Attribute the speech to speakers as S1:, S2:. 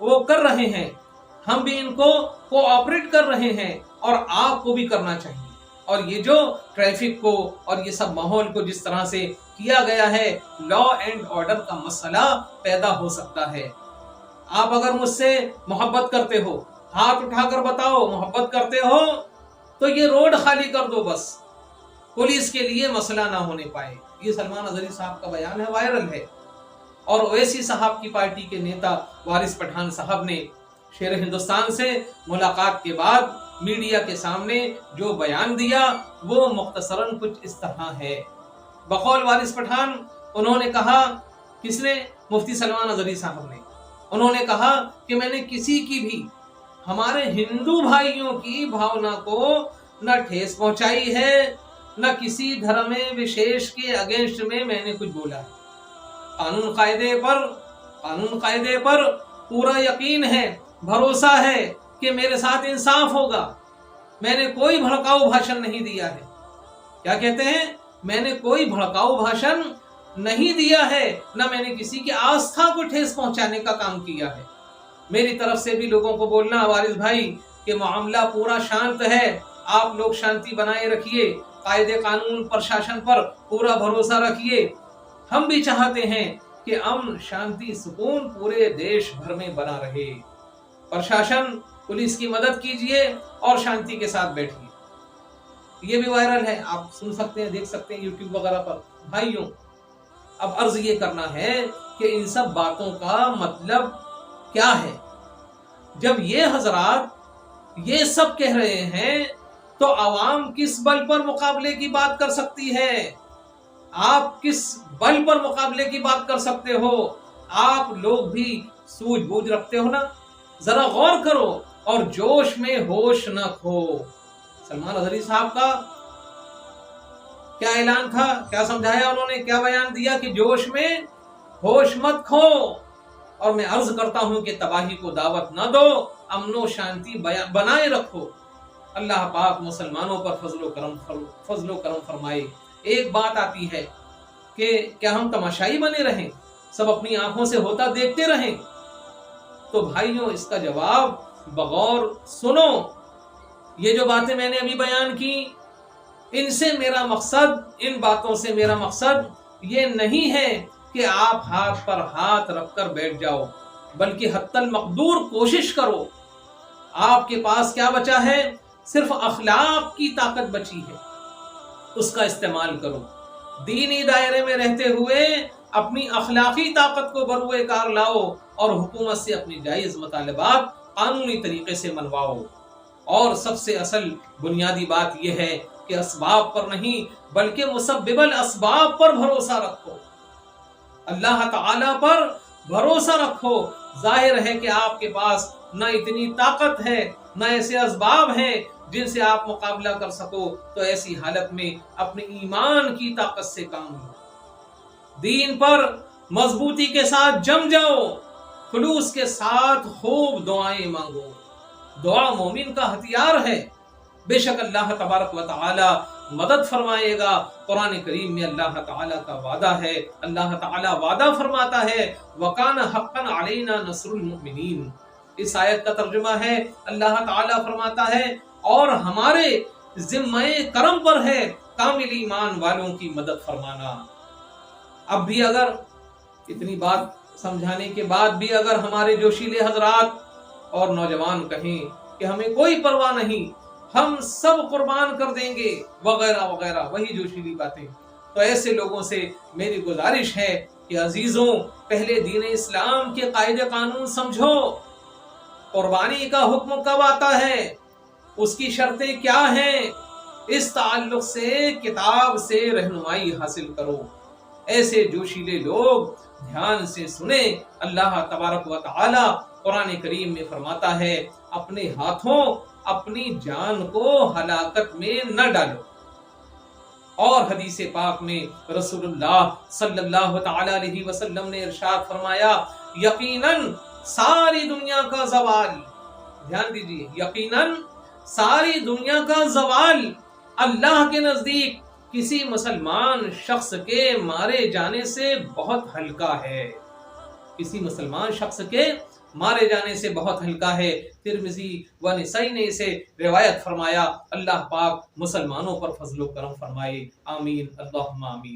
S1: وہ کر رہے ہیں، ہم بھی ان کو کوآپریٹ کر رہے ہیں اور آپ کو بھی کرنا چاہیے۔ اور یہ جو ٹریفک کو اور یہ سب ماحول کو جس طرح سے کیا گیا ہے، لا اینڈ آرڈر کا مسئلہ پیدا ہو سکتا ہے۔ آپ اگر مجھ سے محبت کرتے ہو، ہاتھ اٹھا کر بتاؤ محبت کرتے ہو تو یہ روڈ خالی کر دو، بس پولیس کے لیے مسئلہ نہ ہونے پائے۔ یہ سلمان اظہری صاحب کا بیان ہے، وائرل ہے۔ اور اویسی صاحب کی پارٹی کے نیتا وارث پٹھان صاحب نے شیر ہندوستان سے ملاقات کے بعد میڈیا کے سامنے جو بیان دیا وہ مختصراً کچھ اس طرح ہے۔ بقول وارث پٹھان انہوں نے کہا، کس نے؟ مفتی سلمان اظہری صاحب نے۔ انہوں نے کہا کہ میں نے کسی کی بھی ہمارے ہندو بھائیوں کی بھاونا کو نہ ٹھیس پہنچائی ہے، نہ کسی دھرم وشیش کے اگینسٹ میں نے کچھ بولا ہے۔ قانون قاعدے پر پورا یقین ہے، بھروسہ ہے کہ میرے ساتھ انصاف ہوگا۔ میں نے کوئی بھڑکاؤ بھاشن نہیں دیا ہے۔ کیا کہتے ہیں؟ میں نے کوئی بھڑکاؤ بھاشن نہیں دیا ہے، نہ میں نے کسی کی آستھا کو ٹھیس پہنچانے کا کام کیا ہے۔ میری طرف سے بھی لوگوں کو بولنا وارث بھائی کہ معاملہ پورا شانت ہے، آپ لوگ شانتی بنائے رکھیے، قاعدے قانون پرشاسن پر پورا بھروسہ رکھیے۔ ہم بھی چاہتے ہیں کہ امن شانتی سکون پورے دیش بھر میں بنا رہے۔ پرشاسن پولیس کی مدد کیجئے اور شانتی کے ساتھ بیٹھیے۔ یہ بھی وائرل ہے، آپ سن سکتے ہیں، دیکھ سکتے ہیں یوٹیوب وغیرہ پر۔ بھائیوں، اب عرض یہ کرنا ہے کہ ان سب باتوں کا مطلب کیا ہے؟ جب یہ حضرات یہ سب کہہ رہے ہیں تو عوام کس بل پر مقابلے کی بات کر سکتی ہے؟ آپ کس بل پر مقابلے کی بات کر سکتے ہو؟ آپ لوگ بھی سوجھ بوجھ رکھتے ہو نا؟ ذرا غور کرو اور جوش میں ہوش نہ کھو۔ سلمان اظہری صاحب کا کیا اعلان تھا، کیا سمجھایا انہوں نے، کیا بیان دیا کہ جوش میں ہوش مت کھو۔ اور میں عرض کرتا ہوں کہ تباہی کو دعوت نہ دو، امن و شانتی بنائے رکھو۔ اللہ پاک مسلمانوں پر فضل و کرم فرمائے۔ ایک بات آتی ہے کہ کیا ہم تماشائی بنے رہیں، سب اپنی آنکھوں سے ہوتا دیکھتے رہیں؟ تو بھائیوں، اس کا جواب بغور سنو۔ یہ جو باتیں میں نے ابھی بیان کی، ان باتوں سے میرا مقصد یہ نہیں ہے کہ آپ ہاتھ پر ہاتھ رکھ کر بیٹھ جاؤ، بلکہ حتی المقدور کوشش کرو۔ آپ کے پاس کیا بچا ہے؟ صرف اخلاق کی طاقت بچی ہے، اس کا استعمال کرو۔ دینی دائرے میں رہتے ہوئے اپنی اخلاقی طاقت کو بروئے کار لاؤ اور حکومت سے اپنی جائز مطالبات قانونی طریقے سے منواؤ۔ اور سب سے اصل بنیادی بات یہ ہے کہ اسباب پر نہیں بلکہ مسبب الاسباب پر بھروسہ رکھو، اللہ تعالی پر بھروسہ رکھو۔ ظاہر ہے کہ آپ کے پاس نہ اتنی طاقت ہے، نہ ایسے اسباب ہیں جن سے آپ مقابلہ کر سکو، تو ایسی حالت میں اپنے ایمان کی طاقت سے کام لو، دین پر مضبوطی کے ساتھ جم جاؤ، خلوص کے ساتھ خوب دعائیں مانگو۔ دعا مومن کا ہتھیار ہے، بے شک اللہ تبارک و تعالی مدد فرمائے گا۔ قرآن کریم میں اللہ تعالی کا وعدہ ہے، اللہ تعالی وعدہ فرماتا ہے وَقَانَ حَقًّا عَلَيْنَا نَصْرُ الْمُؤْمِنِينَ۔ اس آیت کا ترجمہ ہے، اللہ تعالی فرماتا ہے اور ہمارے ذمہ کرم پر ہے کامل ایمان والوں کی مدد فرمانا۔ اب بھی اگر اتنی بات سمجھانے کے بعد بھی اگر ہمارے جوشیلے حضرات اور نوجوان کہیں کہ ہمیں کوئی پرواہ نہیں، ہم سب قربان کر دیں گے وغیرہ وغیرہ، وہی جوشیلی باتیں، تو ایسے لوگوں سے میری گزارش ہے کہ عزیزوں، پہلے دین اسلام کے قاعدے قانون سمجھو۔ قربانی کا حکم کب آتا ہے، اس کی شرطیں کیا ہیں، اس تعلق سے کتاب سے رہنمائی حاصل کرو۔ ایسے جوشیلے لوگ دھیان سے سنیں، اللہ تبارک و تعالی قرآن کریم میں فرماتا ہے اپنے ہاتھوں اپنی جان کو ہلاکت میں نہ ڈالو۔ اور حدیث پاک میں رسول اللہ صلی اللہ تعالی علیہ وسلم نے ارشاد فرمایا یقیناً ساری دنیا کا زوال، دھیان دیجیے، یقیناً ساری دنیا کا زوال اللہ کے نزدیک کسی مسلمان شخص کے مارے جانے سے بہت ہلکا ہے۔ کسی مسلمان شخص کے مارے جانے سے بہت ہلکا ہے۔ ترمذی و نسائی نے اسے روایت فرمایا۔ اللہ پاک مسلمانوں پر فضل و کرم فرمائے، آمین اللہم آمین۔